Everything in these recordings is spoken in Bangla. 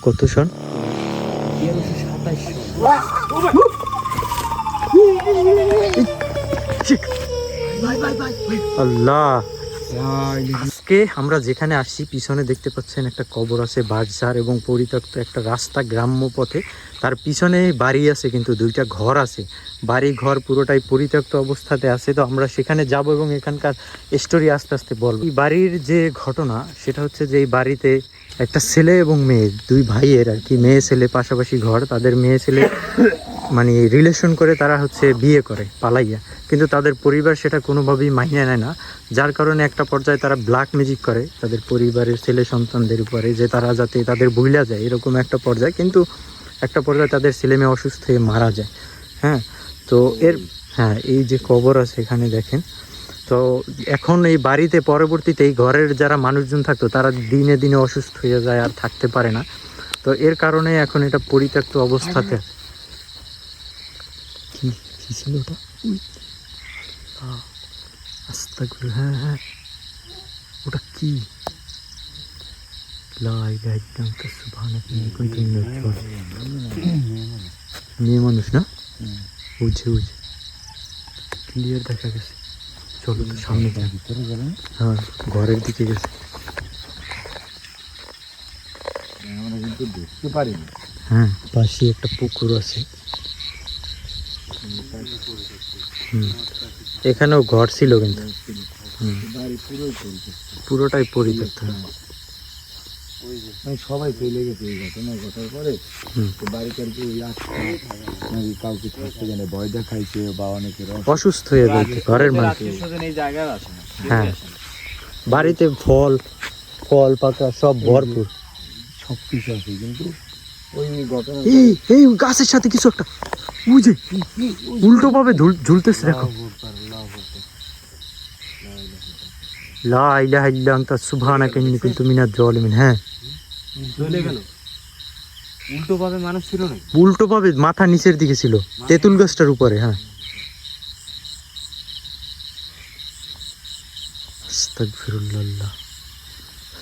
কত সন? 1327। আল্লাহ, আজকে আমরা যেখানে আসছি পিছনে দেখতে পাচ্ছেন একটা কবর আছে, বাঁশঝাড় এবং পরিত্যক্ত একটা রাস্তা গ্রাম্য পথে। তার পিছনে বাড়ি আছে, কিন্তু দুইটা ঘর আছে। বাড়ি ঘর পুরোটাই পরিত্যক্ত অবস্থাতে আছে। তো আমরা সেখানে যাব এবং এখানকার স্টোরি আস্তে আস্তে বলবো। এই বাড়ির যে ঘটনা সেটা হচ্ছে যে এই বাড়িতে একটা ছেলে এবং মেয়ে, দুই ভাইয়ের আর কি, মেয়ে ছেলে পাশাপাশি ঘর। তাদের মেয়ে ছেলে মানে রিলেশন করে তারা হচ্ছে বিয়ে করে পালাইয়া, কিন্তু তাদের পরিবার সেটা কোনোভাবেই মাইনে নেয় না। যার কারণে একটা পর্যায়ে তারা ব্ল্যাক ম্যাজিক করে তাদের পরিবারের ছেলে সন্তানদের উপরে, যে তারা যাতে তাদের ভুলা যায়, এরকম একটা পর্যায়ে। কিন্তু একটা পর্যায়ে তাদের ছেলে মেয়ে অসুস্থ হয়ে মারা যায়। হ্যাঁ, তো হ্যাঁ, এই যে কবর আছে এখানে দেখেন। তো এখন এই বাড়িতে পরবর্তীতে এই ঘরের যারা মানুষজন থাকতো তারা দিনে দিনে অসুস্থ হয়ে যায়, আর থাকতে পারে না। তো এর কারণে এখন এটা পরিত্যক্ত অবস্থাতে। কি কি ছিল ওটা? আস্তাগফিরুল্লাহ, হ্যাঁ হ্যাঁ, ওটা কি? মেয়ে মানুষ না? বুঝে বুঝে ক্লিয়ার দেখা গেছে। চলো তো সামনে যাই। হ্যাঁ, ঘরের দিকে গেছে। আমরা কিন্তু দেখতে পারিনি। হ্যাঁ, পাশে একটা পুকুর আছে। এখানেও ঘর ছিল কিন্তু পুরোটাই পরিত্যক্ত। সবাই চলে গেছে এই ঘটনার পরে। বাড়িটার নাকি কাউকে থাকতে জানে ভয় দেখাইছে বা অনেকের অসুস্থ হয়ে যাইতে ঘরের মানুষ। হ্যাঁ, বাড়িতে ফল পাকা সব ভরপুর, সব কিছু আছে, কিন্তু ওই ঘটনা এই গাছের সাথে কিছু একটা বুঝে উল্টো ভাবে ঝুলতেছে, দেখো। লা ইলাহা ইল্লা আনতা সুবহানাকা ইন্নী কুনতু মিনাজ জালিমিন। হ্যাঁ, চলে গেল। উল্টো ভাবে মানুষ ছিল না, উল্টো ভাবে মাথা নিচের দিকে ছিল, তেঁতুল গাছটার উপরে। হ্যাঁ, আস্তাগফিরুল্লাহ।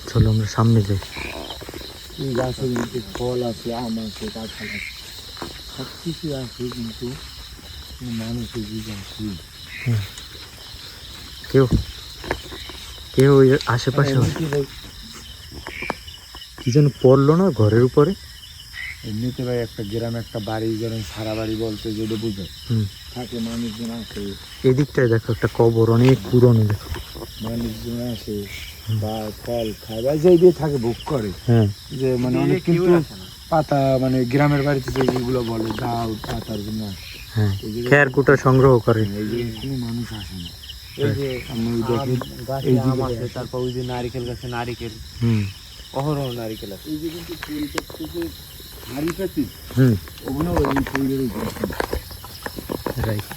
চলো আমরা সামনে যাই। এই গাছে কিন্তু ফল আছে, আম আছে, কাঁঠাল আছে, সব কিছু আছে, কিন্তু মানুষের জীবন কি কেউ ওই আশেপাশে কি যেন পড়লো না ঘরের উপরে। এমনিতে ভাই একটা গ্রামে একটা বাড়ি, যেমন সারা বাড়ি বলতে যেটা বুঝে থাকে, মানুষজন আসে। এদিকটায় দেখো একটা কবর, অনেক পুরনো, দেখো। মানুষজন আসে বা ফল খায় বা যেই দিয়ে থাকে ভোগ করে। হ্যাঁ, যে মানে অনেক কিন্তু পাতা, মানে গ্রামের বাড়িতে যেগুলো বলে দাও পাতার জন্য। হ্যাঁ, খেয়ার কুটা সংগ্রহ করে। এই যে কোনো মানুষ আসে না। এই যে আপনি ওই দেখেন এই যে আম আছে, তারপর ওই যে নারিকেল গাছে নারিকেল, অহরহ নারিকেল আছে। এই যে কিন্তু পরিত্যক্ত যে হাড়ি পাতি, ওগুলো ওই ফুলের উপরে। রাইট,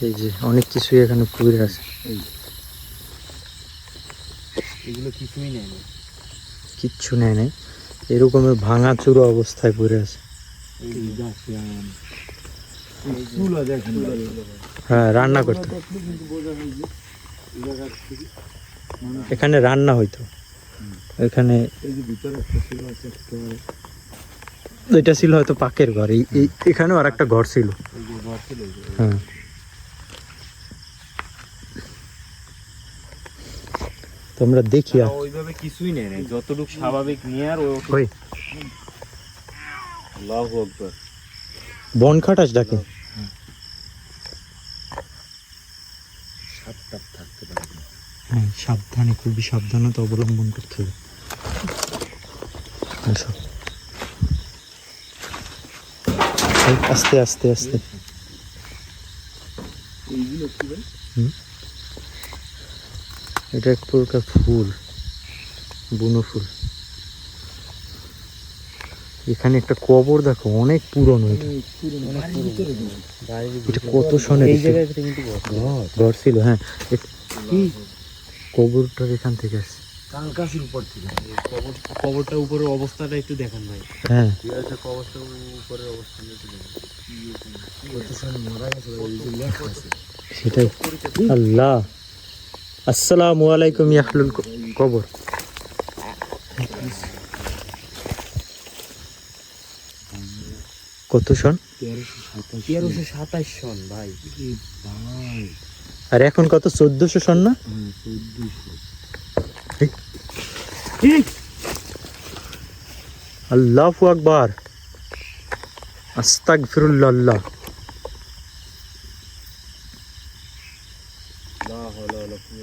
এই যে অনেক কিছুই এখানে পুকুরে আছে। এগুলো কিছুই নেই না, কিচ্ছু নেয় নাই, এরকমের ভাঙা চুরো অবস্থায় পড়ে আছে। এই গাছে আম, এই ফুলও দেখেন। হ্যাঁ, রান্না করতো এখানে, রান্না হইতো এখানে। এই যে ভিতরে একটা ছিল আছে, এটা ছিল হয়তো পাকের ঘর। এখানেও আর একটা ঘর ছিল। হ্যাঁ, তোমরা দেখি ওইভাবে কিছুই নেই না, যতটুকু স্বাভাবিক নিয়ে আর ওই আল্লাহু আকবার। বন খাটাস ডাকে। সাপ থাকতে পারে। হ্যাঁ, সাবধানে, খুবই সাবধানতা অবলম্বন করতে হবে। আস্তে আস্তে আস্তে। এইগুলো কি ভাই? এটা এক প্রকার ফুল, বুনো ফুল। এখানে একটা কবর দেখো, অনেক পুরনো। এটা কত সনের ঘর ছিল। হ্যাঁ, কবরটার এখান থেকে আসছে। কালকাশির উপর থেকে কবরটা উপরের অবস্থাটা একটু দেখান ভাই। হ্যাঁ, কবরটা উপরের অবস্থাটা একটু দেখেন। মারা গেছে সেটাই। আল্লাহ, আসসালামু আলাইকুম ইয়াহলুল কবর। কত সন? 1327 সন ভাই। ভাই আর এখন কত? 1400 সন না? 1400। আল্লাহু আকবার, আস্তাগফিরুল্লাহ।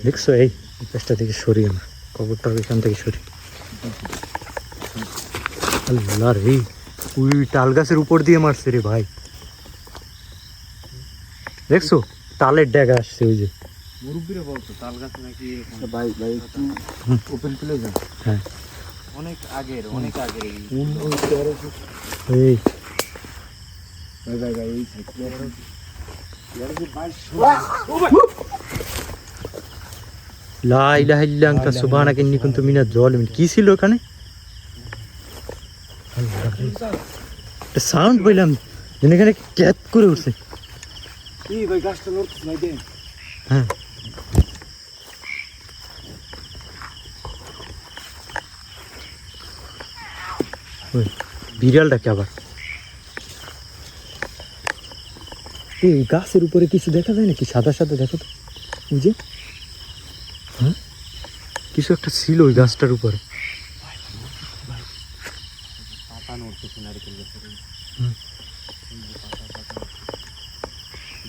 দেখছো এই পেছটা থেকে সরি, আমরা কবরটা এখান থেকে সরি। আল্লাহ রে, ওই তাল গাছের উপর দিয়ে মারছে রে ভাই, দেখছো তালের ড্যাগা আসছে ওই যে। মুরব্বিরা বলতো তাল গাছ নাকি এরকম। ভাই একটু ওপেন প্লে যান। হ্যাঁ অনেক আগের এই। কোন ওই 1300? এই ভাই এই সাইড 1322। লা ইলাহা ইল্লা আনতা সুবহানাকা ইন্নী কুনতু মিনাজ জালিমিন। কি ছিল ওখানে? একটা সাউন্ড পেলাম যেন এখানে ক্যাপ করে উঠছে। এই ভাই গাছটা নড়ছে ভাই দেন। হ্যাঁ ওই বিড়ালটাকে আবার, এই গাছের উপরে কিছু দেখা যায় নাকি? সাদা সাদা দেখো তো, ওই যে হ্যাঁ কিছু একটা ছিল ওই গাছটার উপরে। পাতা নড়তেছে নারকেল গাছের। হুম। এই যে পাতা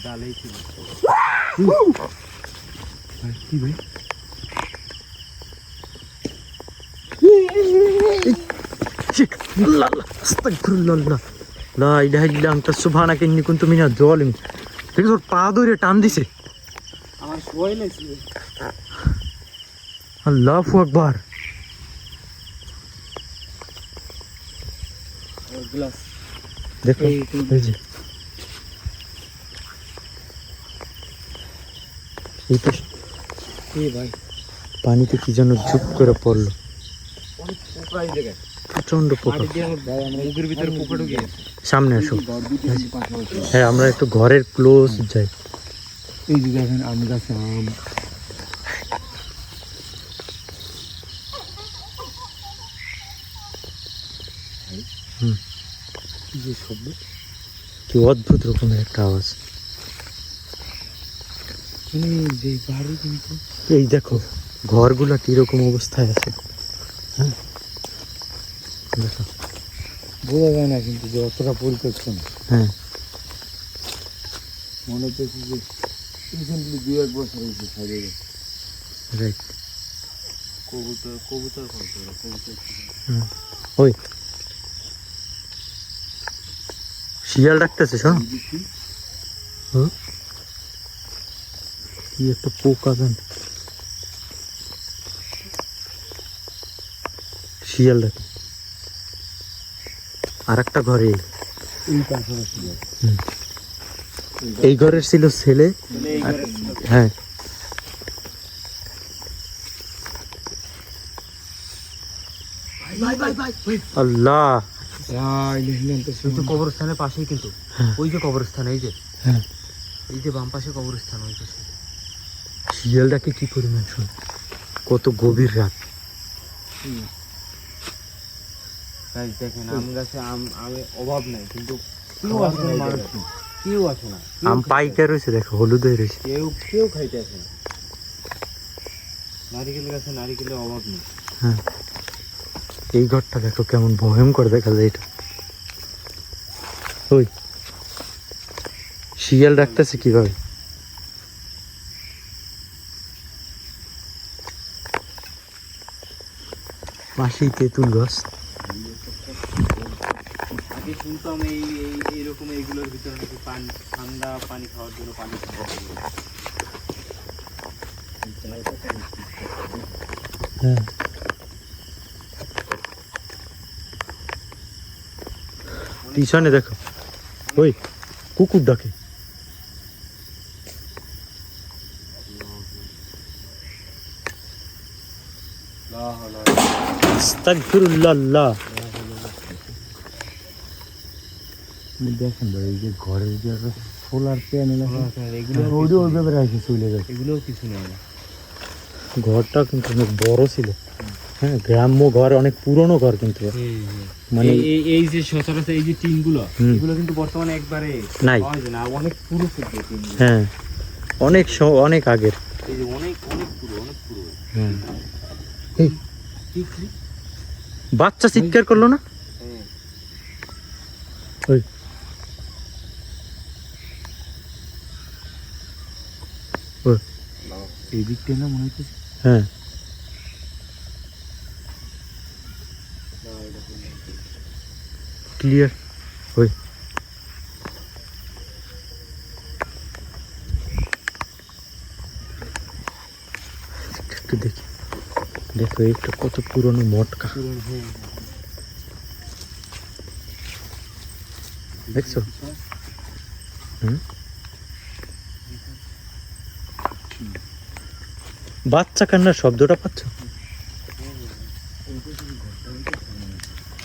ডালেই ছিল। ভাই কি ভাই? আল্লাহ আস্তাগফিরুল্লাহ, লা ইলাহা ইল্লা আনতা সুবহানাকা ইন্নী কুনতু মিনাজ জালিমিন। দেখো ওর পা ধরে টান দিছে। আমার শোয়াই লাগছিল। আল্লাহু আকবার। গ্লাস দেখো এই যে এইটা এই ভাই পানিতে কি যেন ঝুপ করে পড়লো, অনেক পোকা এই জায়গায়। প্রচন্ড পোকা। মাটি দিয়ে আমার মুখের ভিতরে পোকা ঢুকে গেছে। সামনে আসো। ঘর দুটো কিন্তু পাশাপাশি। হ্যাঁ আমরা একটু ঘরের ক্লোজ যাই। এই যে দেখেন আম গাছে আম। হুম। কি যে শব্দ! কি অদ্ভুত রকমের একটা আওয়াজ। যে বাড়ি কিন্তু এই দেখো ঘরগুলা কিরকম অবস্থায় আছে। হ্যাঁ দেখো। বোঝা যায় না কিন্তু যে অতটা পরিত্যক্ত না। হ্যাঁ মনে হচ্ছে যে রিসেন্টলি 2-1 বছর হয়েছে সাইডে। রাইট। কবুতর খাওয়াতো ওরা, কবুতর ছিল। ওই শিয়াল ডাকতেছে, শোনো কি একটা পোকা জান, শিয়াল ডাকে। আর একটা ঘরে এই পাশাপাশি এই ঘরের ছিল ছেলে। তাহলে এই ঘরে ছিল। হ্যাঁ আল্লাহ, ওই যে কবরস্থানের পাশেই কিন্তু, হ্যাঁ। ওই যে কবরস্থান, এই যে হ্যাঁ এই যে বাম পাশে কবরস্থান, ওই পাশে। শিয়ালটাকে কি পরিমাণ শোন, কত গভীর রাত। গাছ দেখেন আম গাছে আমের অভাব নাই, কিন্তু কেউ আসে না, মানুষ নেই। কেউ আসে না, আম পাইকা রয়েছে দেখো, হলুদ হয়ে রয়েছে। কেউ খাইতে আসে না। নারিকেল গাছে নারিকেলের অভাব নেই। হ্যাঁ এই ঘরটা দেখো কেমন ভয়ঙ্কর দেখা যায়। এটা ওই শিয়াল ডাকতেছে কিভাবে। পাশেই তেঁতুল গাছ। আগে শুনতাম এইরকম এইগুলোর ভিতরে নাকি পানি, ঠান্ডা পানি খাওয়ার জন্য পানি খাওয়া যায়। হ্যাঁ পিছনে দেখো ওই কুকুর ডাকে। আস্তাগফিরুল্লাহ। দেখেন ভাই এই যে ঘরের যে সোলার প্যানেল আছে এগুলো ওইভাবে রাখে চলে গেছে। এগুলোও কিছু নেই না। ঘরটা কিন্তু অনেক বড় ছিল। হ্যাঁ, গ্রাম্য ঘর, অনেক পুরনো ঘর কিন্তু মানে এই যে সচরাচর এই যে টিনগুলো, হুম। এগুলো কিন্তু বর্তমানে একবারে নাই। পাওয়া যায় না, অনেক পুরো ফুটবে টিনগুলো। হ্যাঁ, অনেক আগের। এই যে অনেক অনেক পুরো, অনেক পুরো। হ্যাঁ, এই বাচ্চা চিৎকার করলো না? হ্যাঁ। ওই ওই, এই দিকটা না মনে হচ্ছে। হ্যাঁ, ক্লিয়ার। ওই একটু দেখি, দেখো একটা কত পুরনো মটকা, দেখছো? হুম, বাচ্চা কান্নার শব্দটা পাচ্ছ?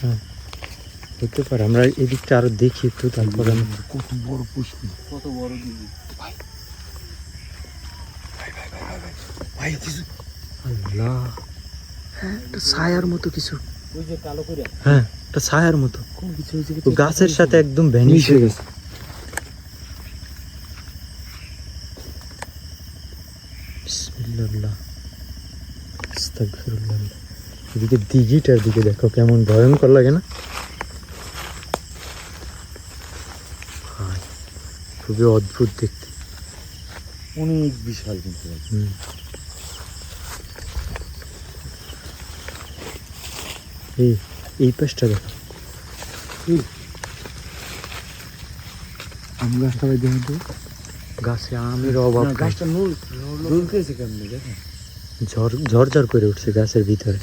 হ্যাঁ, হতে পারে। আমরা এদিকটা আরো দেখি একটু, তারপরে কত বড় পুষ্পি, কত বড় দিদি। ভাই কিছু আল্লাহ, একটা ছায়ার মতো কিছু। ওই যে কালো করে হ্যাঁ, একটা ছায়ার মতো কোন কিছু হয়েছে তো গাছের সাথে একদম ভ্যানিশ হয়ে গেছে। বিসমিল্লাহ, আস্তাগফিরুল্লাহ। এদিকে দিঘিটার দিকে দেখো কেমন ভয়ঙ্কর লাগে না? ভাই, খুবই অদ্ভুত দেখতে। অনেক বিশাল কিন্তু। হুম। এই পাশটা দেখো, আম গাছটা ভাই দেখুন তো, গাছে আমের অভাব নাই। গাছটা নূর খেয়েছে কেমনি দেখেন। ঝরঝর করে উঠছে গাছের ভিতরে।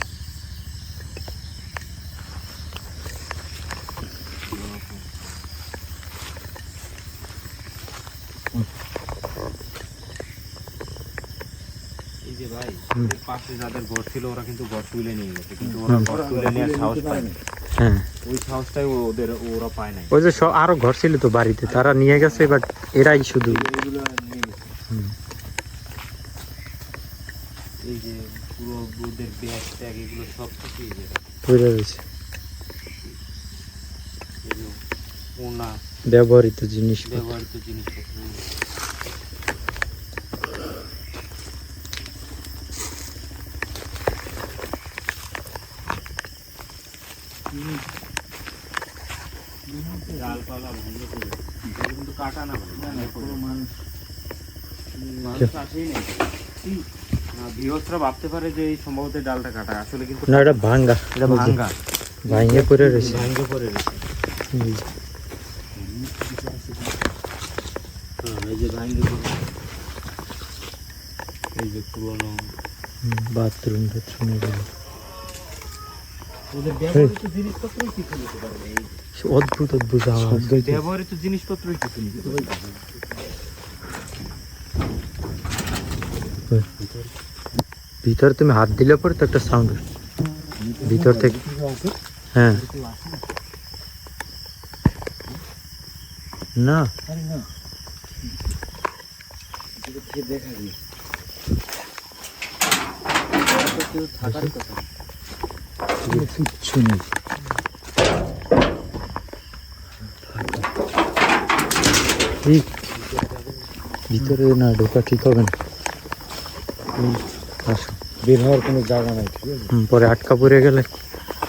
এই যে ভাই, হুম। এই পাশে যাদের ঘর ছিল ওরা কিন্তু ঘর তুলে নিয়ে গেছে, কিন্তু ওরা ঘর তুলে নেওয়ার সাহস পায়নি। হ্যাঁ, ওই সাহসটাই ওরা পায় নাই। ওই যে আরো ঘর ছিল তো বাড়িতে, তারা নিয়ে গেছে, বাট এরাই শুধু। এগুলো নিয়ে গেছে। হুম। এই যে পুরো বুদ্ধের ব্যাগ ট্যাগ এগুলো সব কিছু এই যে পড়ে রয়েছে ওনা ব্যবহৃত জিনিসপত্র। ব্যবহৃত জিনিসপত্র। ডালপালা ভেঙে পড়ে, এটা কিন্তু কাটা না ভাই, কোনো মানুষ মানুষ আসেই নেই। বৃহস্পতিরা ভাবতে পারে যে এই সম্ভবত এই ডালটা কাটা, আসলে কিন্তু না, এটা ভাঙ্গা, এটা ভাঙ্গা, ভাঙ্গে পড়ে রয়েছে। ভাঙ্গে পড়ে রয়েছে। হুম। এই যে ভাঙ্গে পড়ে, এই যে পুরোনো বাথরুম টাথরুম এগুলো ওদের ব্যবহৃত জিনিসপত্রই কিছু নিতে পারে না। অদ্ভুত অদ্ভুত আওয়াজ। শব্দ ব্যবহৃত জিনিসপত্রই কিছু নিতে পারে না। ভিতরে তুমি হাত দিলে পরে তো একটা সাউন্ড ভিতর থেকে। আছে হ্যাঁ, না আরে না এটা খেয়ে দেখা যায় কেউ থাকারই কথা না। কিচ্ছু নেই। ঠিক ভিতরে না ঢোকা ঠিক হবে না। আসো, বের হওয়ার কোনো জায়গা নাই, ঠিক আছে? পরে আটকা পড়ে গেলে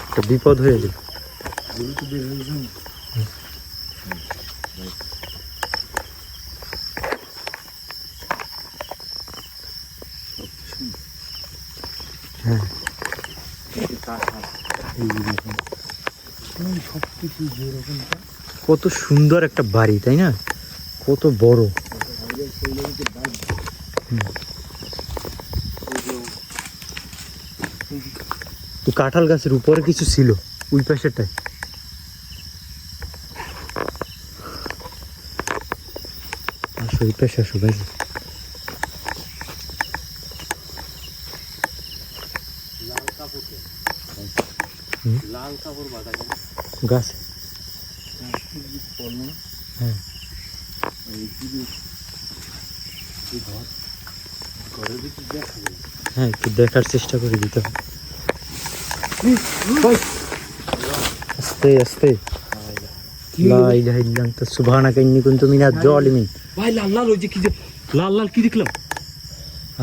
একটা বিপদ হয়ে যাবে। যেহেতু বের হয়েছেন হ্যাঁ, এই যে দেখুন সব কিছু যেরকম কত সুন্দর একটা বাড়ি, তাই না? কত বড়। তো কাঁঠাল গাছের উপরে কিছু ছিল ওই পাশেরটায়। আসো, ওই পাশে আসো ভাই। লাল কাপড় দেয়। হুম। লাল কাপড় বাঁধা কেন? গাছে। হ্যাঁ, ঘরের ভিতরে দেখা যায়। হ্যাঁ, একটু দেখার চেষ্টা করি ভিতরে। আস্তে আস্তে লা ইলাহা ইল্লা আনতা সুবহানাকা ইন্নী কুনতু মিনাজ জালিমিন। ভাই লাল লাল ওই যে কি যে লাল লাল কি দেখলাম?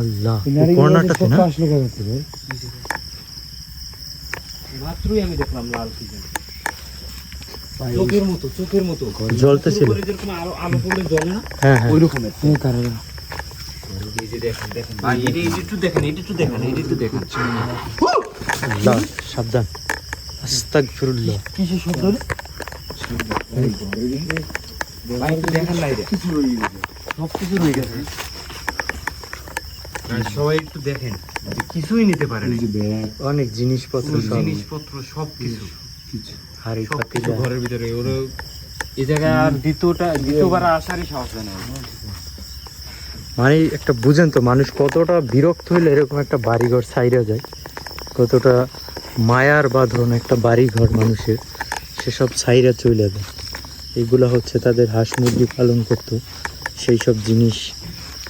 আল্লাহ, কর্নারটাতে না? আসলো কেন ভাই? মাত্রই আমি দেখলাম লাল কি যেন। চোখের মতো জ্বলতেছিল। উপরে যেরকম আলো আলো পড়লে জ্বলে না হ্যাঁ হ্যাঁ, ওই রকমের। এই কারণে এই যে দেখেন দেখেন ভাই এটা একটু দেখেন এটা একটু দেখেন এটা একটু দেখেন। আল্লাহ সাবধান, আস্তাগফিরুল্লাহ। কিসের শব্দ রে? ভাই একটু দেখেন না এটা কিছু রয়ে গেছে। সব কিছু রয়ে গেছে। সবাই একটু দেখেন যে কিছুই নিতে পারে না। এই যে ব্যাগ অনেক জিনিসপত্র সব, জিনিসপত্র সব কিছু কিছু হাড়ি সব পাতিল। কিছু ঘরের ভিতরে ওর এই জায়গায় আর দ্বিতীয়বার আসারই সাহস হয় না। মানে একটা বুঝেন তো, মানুষ কতটা বিরক্ত হইলে এরকম একটা বাড়িঘর ছাইরা যায়, কতটা মায়ার বাঁধন একটা বাড়িঘর মানুষের, সেসব ছাইরা চলে যায়। এইগুলা হচ্ছে তাদের হাঁস মুরগি পালন করতো, সেই সব জিনিস,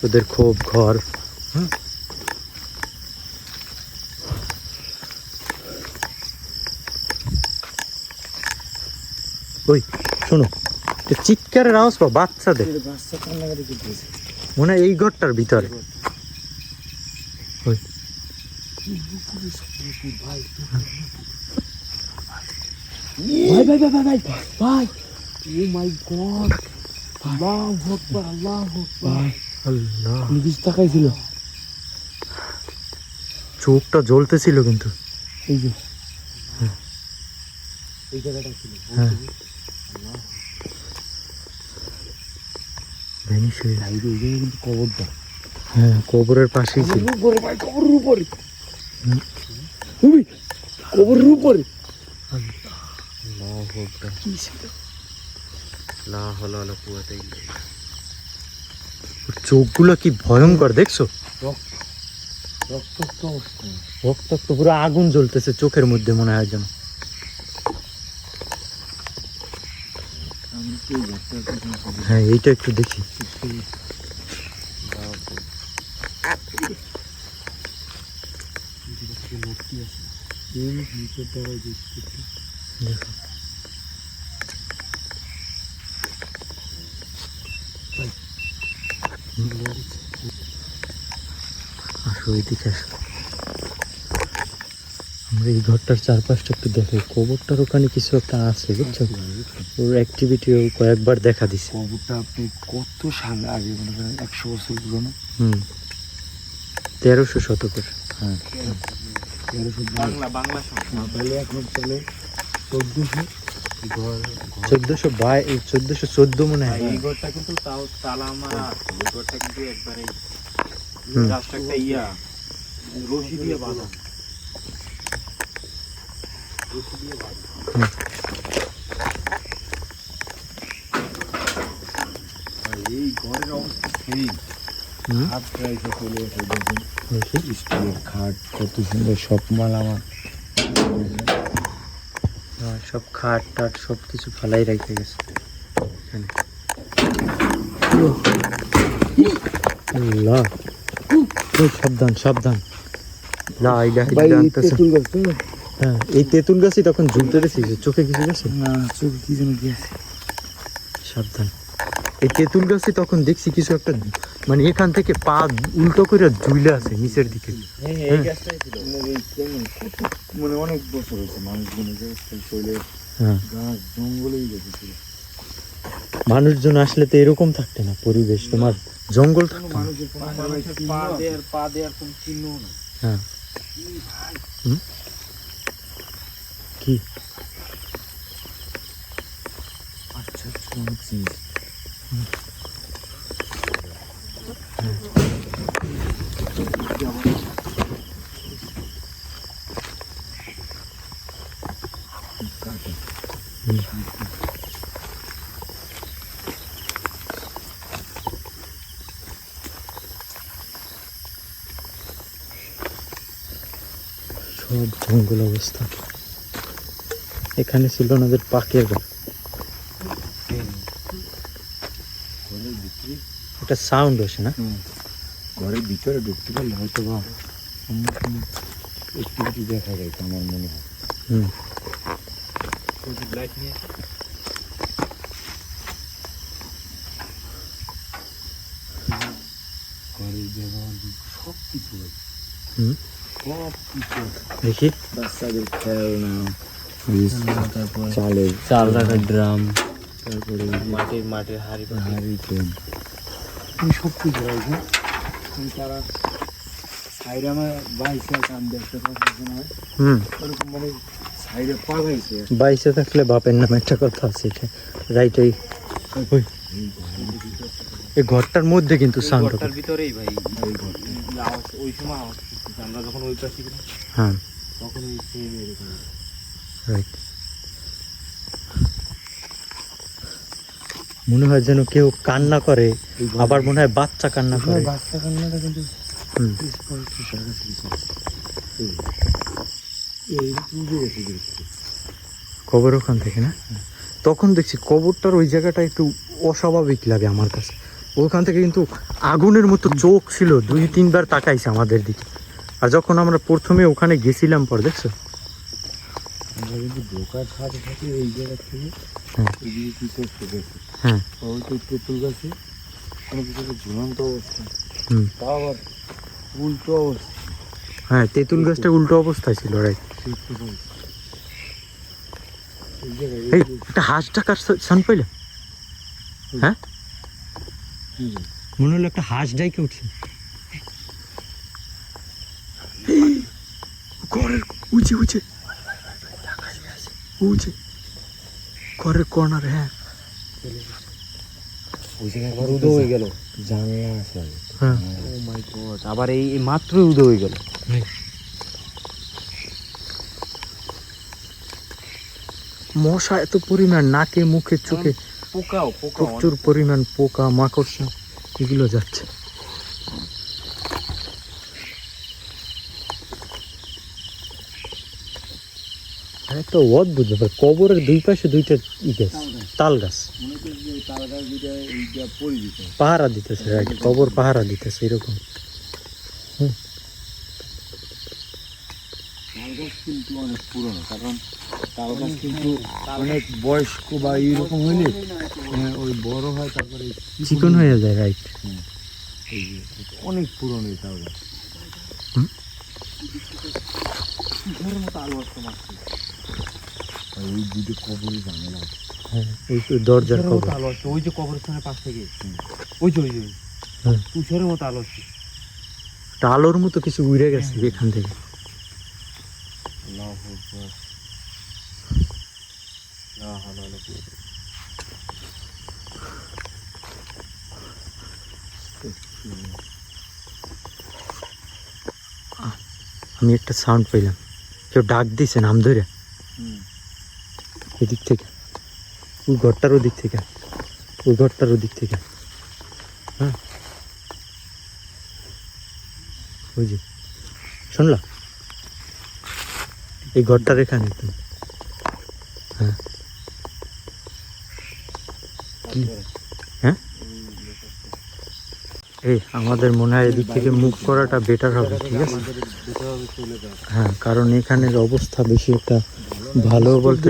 ওদের খোপ ঘর। হ্যাঁ, ওই শোনো, একটা চিৎকারের আওয়াজ পাও বাচ্চাদের, বাচ্চা কান্নাকাটি করতেছে। মনে হয় এই ঘরটার ভিতরে। ওই ভাই ভাই ভাই ভাই ভাই ভাই, ও মাই গড, আল্লাহু আকবার, আল্লাহু আকবার। আল্লাহ, নিবিস তাকাইছিল। চোখটা জ্বলতেছিল কিন্তু। এই যে এই জায়গাটা ছিল। হ্যাঁ, ভ্যানিশ হয়ে যায়। এই যে কিন্তু কবরটা হ্যাঁ, কবরের পাশেই ছিল। উপরে ভাই, কবরের উপরে। ওই কবরের উপরে আল্লাহু আকবার। কি ছিল? লা হাওলা ওয়ালা কুওয়াতা ইল্লা বিল্লাহ। ওর চোখগুলো কি ভয়ঙ্কর দেখছো? রক্ত অবস্থা। রক্তাক্ত, পুরো আগুন জ্বলতেছে চোখের মধ্যে মনে হয় যেন। আমি কি ঘরটা হ্যাঁ, এইটা একটু দেখি। মূর্তি আছে। এই নিচের দ্বারা দেখতে দেখো, আসো এইদিকে আসো। আমরা এই ঘরটার চারপাশটা একটু দেখি। কবরটার ওখানে কিছু একটা আছে বুঝছো, ওর অ্যাক্টিভিটি ও কয়েকবার দেখা দিছে। কবরটা আপনি কত সাল আগে, মনে করেন 100 বছর পুরনো। 1300 শতকের। হ্যাঁ, 1300 বাংলা বাংলা শব্দ। না, তাহলে এখন চলে 1400 ঘর। 1414 মনে হয়। এই ঘরটা কিন্তু তাও তালা মারা আছে। এই ঘরটা কিন্তু একবারে হুম। জাস্ট একটা রশি দিয়ে বাঁধা। রশি দিয়ে বাঁধা। আর এই ঘরের অবস্থা সেই হুম, হাত প্রাইসে চলে এসে দেখুন, দেখি। স্টিলের খাট, কত সুন্দর সব মাল আমার। হ্যাঁ, সব খাট টাট সব কিছু ফালাই রেখে গেছে এখানে। আল্লাহ, ওই সাবধান সাবধান। লা ইলাহা ভাই ইল্লা এই আনতা তেঁতুল গাছ তো? হ্যাঁ, এই তেঁতুল গাছই তখন ঝুলতে দেখছিস, চোখে কিছু গেছে? না, চোখে কি যেন গিয়েছে। সাবধান। এই তেঁতুল গাছই তখন দেখছি কিছু একটা, মানে এখান থেকে পা উল্টো করে ঝুলে আছে নিচের দিকে। এই গাছটাই ছিল। মানে অনেক বছর হয়েছে মানুষজন এই জায়গায় শৈলে হ্যাঁ, গাছ জঙ্গলেই গেছিল। মানুষজন আসলে তো এরকম থাকতে না, পরিবেশ তোমার জঙ্গল থাকতো না। মানুষের কোনো মানুষের পা দেওয়ার কোনো চিহ্ন না। হ্যাঁ, কি আচ্ছা অনেক জিনিস। সব জঙ্গল অবস্থা। এখানে ছিল ওনাদের পাকের ঘর। ঘরের ভিতরে, একটা সাউন্ড আসে না? ঘরের ভিতরে ঢুকতে পারলে হয়তো বা অন্য কোনো একটু দেখা যায় আমার মনে হয়। হুম লাইট নিয়ে ঘরের ব্যবহার সব কিছু আছে, হুম সব কিছু আছে। দেখি বাচ্চাদের খেলনা, তারপর চালের চাল রাখার ড্রাম, তারপরে মাটির হাড়ি হারিকেন, এই সব কিছু আছে। তারা সাইডে আমার বাইশে কাম দেখতে পাচ্ছে না, হুম ওরকম মানে সাইডে পালাইছে। বাইসে থাকলে বাপের নামে একটা কথা আছে, এটা রাইট। এই ঘরটার মধ্যে কিন্তু শান্ত। ঘরটার ভিতরেই ভাই আওয়াজ, ওই সময় আওয়াজ করতেছে। আমরা যখন ওই পাশে গেলাম হ্যাঁ তখন এই সেম এরকম। রাইট। মনে হয় যেন কেউ কান্না করে, আবার মনে হয় বাচ্চা কান্না করে। বাচ্চা কান্নাটা কিন্তু হুম স্পষ্ট দেখা যাচ্ছে। এই তুলে গেছে দেখছি। কবর ওখান থেকে না, তখন দেখছি কবরটার ওই জায়গাটা একটু অস্বাভাবিক লাগে আমার কাছে। ওখান থেকে কিন্তু আগুনের মতো চোখ ছিল, 2-3 বার তাকাইছে আমাদের দিকে। আর যখন আমরা প্রথমে ওখানে গেছিলাম পর দেখছো, আমরা কিন্তু ঢোকার সাথে সাথে এই জায়গা থেকে হ্যাঁ এদিকে কিছু একটা গেছে, হ্যাঁ হয়তো তেঁতুল গাছে কোনো কিছু একটা ঝুলন্ত অবস্থা, হুম তা আবার উল্টো অবস্থা হ্যাঁ, তেঁতুল গাছটা উল্টো অবস্থায় ছিল, রাইট। দেখতে পাইছি। এই জায়গায় এই একটা হাঁস ডাকার সান পাইলে, হ্যাঁ হুম, মনে হলো একটা হাঁস ডাইকে উঠছে ঘরের উঁচে উঁচে উঁচে ঘরের কর্নার। হ্যাঁ ওই জায়গায় আবার উদয় হয়ে গেল, জানলা আছে আগে। হ্যাঁ ও মাই গড, আবার এই মাত্রই উদয় হয়ে গেল। মশা এত পরিমাণ, নাকে মুখে চোখে পোকাও প্রচুর পরিমাণ পোকা মাকড়সা এগুলো যাচ্ছে। একটা অদ্ভুত ব্যাপার, কবরের দুই পাশে দুইটা গাছ, তাল গাছ মনে করি যে তাল গাছ দুইটা এইটা পড়ে দিত। পাহারা দিতেছে, রাইট, কবর পাহারা দিতেছে এরকম। তাল গাছ কিন্তু অনেক পুরনো, কারণ তাল গাছ কিন্তু অনেক বয়স্ক বা এইরকম হইলে ওই বড় হয়, তারপরে চিকন হয়ে যায়, রাইট। এই যে অনেক পুরনো এই তাল গাছ। হুম। ঘরের মতো আলো আসতো মাত্র, ওই দুটো কবরই ঝামেলা। হ্যাঁ এই তো দরজার তুষারের মতো কবর। আলো আসছে, ওই যে কবরস্থানের পাশ থেকে, ওই যে হ্যাঁ। তুষারের মতো আলো আসছে। একটা আলোর মতো কিছু উড়ে গেছে এখান থেকে। আল্লাহু আকবার, লা হাওলা ওয়ালা কুওয়াতা। আমি একটা সাউন্ড পেলাম, কেউ ডাক দিছে নাম ধরে এদিক থেকে, ওই ঘরটার ওদিক থেকে, ওই ঘরটার ওদিক থেকে। হ্যাঁ ওই যে শুনলা, এই ঘরটার এখানে তো। হ্যাঁ হ্যাঁ এই আমাদের মনে হয় এদিক থেকে মুভ করাটা বেটার হবে, ঠিক আছে? হ্যাঁ, কারণ এখানের অবস্থা বেশি একটা ভালো বলতে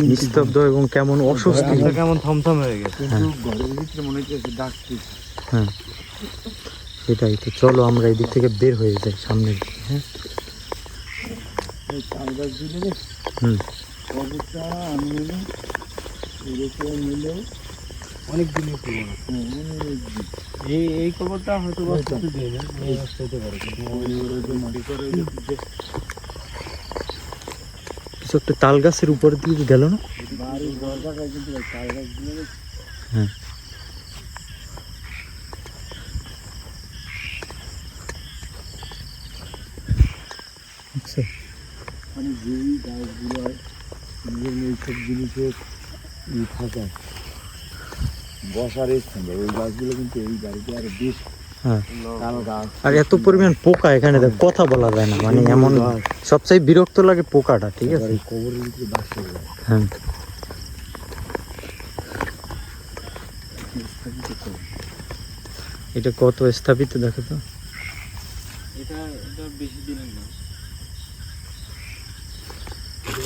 নিস্তব্ধ এবং কেমন অস্বস্তি। এটা কেমন থমথম হয়ে গেছে। কিন্তু ঘরের ভিতরে মনে হচ্ছে ডাকতেছে। হ্যাঁ সেটাই তো, চলো আমরা এদিক থেকে বের হয়ে যাই সামনের দিকে। হ্যাঁ এই তাল গাছ দিলে হুম কবরটা আমি নিলে এরকম নিলেও অনেক দিনের পুরোনো। অনেক দিন। এই কবরটা হয়তো বা হয়তো। কিছু দিন হতে পারে, কিন্তু ওই যে মাটি করে যে কিছু একটা তাল গাছের উপর দিকে গেল না? বাড়ির দরজাটা কিন্তু ওই তাল গাছ দিলে হ্যাঁ আচ্ছা, মানে যেই গাছগুলো হয় নিজের এইসব জিনিসের থাকে বসার স্থান দেয়, ওই গাছগুলো কিন্তু এই বাড়িতে আরো বেশ হ্যাঁ তাল গাছ। আর এত পরিমাণ পোকা এখানে, দেখ কথা বলা যায় না, মানে এমন সবচেয়ে বিরক্ত লাগে পোকাটা, ঠিক আছে? তারপরে কবরের ভিতরে বাস করে যায়। হ্যাঁ স্থাপিত করে। এটা কত স্থাপিত দেখো তো। এটা বেশি দিনের না। এটা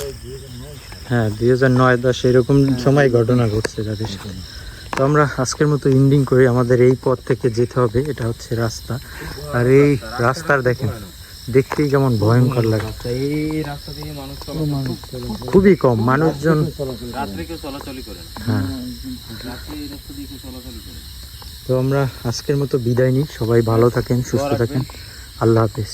হ্যাঁ 2009-10 এরকম সময় ঘটনা ঘটছে তাদের সাথে। তো আমরা আজকের মতো এন্ডিং করি। আমাদের এই পথ থেকে যেতে হবে, এটা হচ্ছে রাস্তা। আর এই রাস্তার দেখেন দেখতেই কেমন ভয়ঙ্কর লাগে। এই রাস্তা দিয়ে মানুষ খুবই কম মানুষজন। রাত্রে কেউ চলাচলই করে না। হ্যাঁ, রাত্রে এই রাস্তা দিয়ে কেউ চলাচলই করে না। তো আমরা আজকের মতো বিদায় নিই। সবাই ভালো থাকেন, সুস্থ থাকেন। আল্লাহ হাফেজ।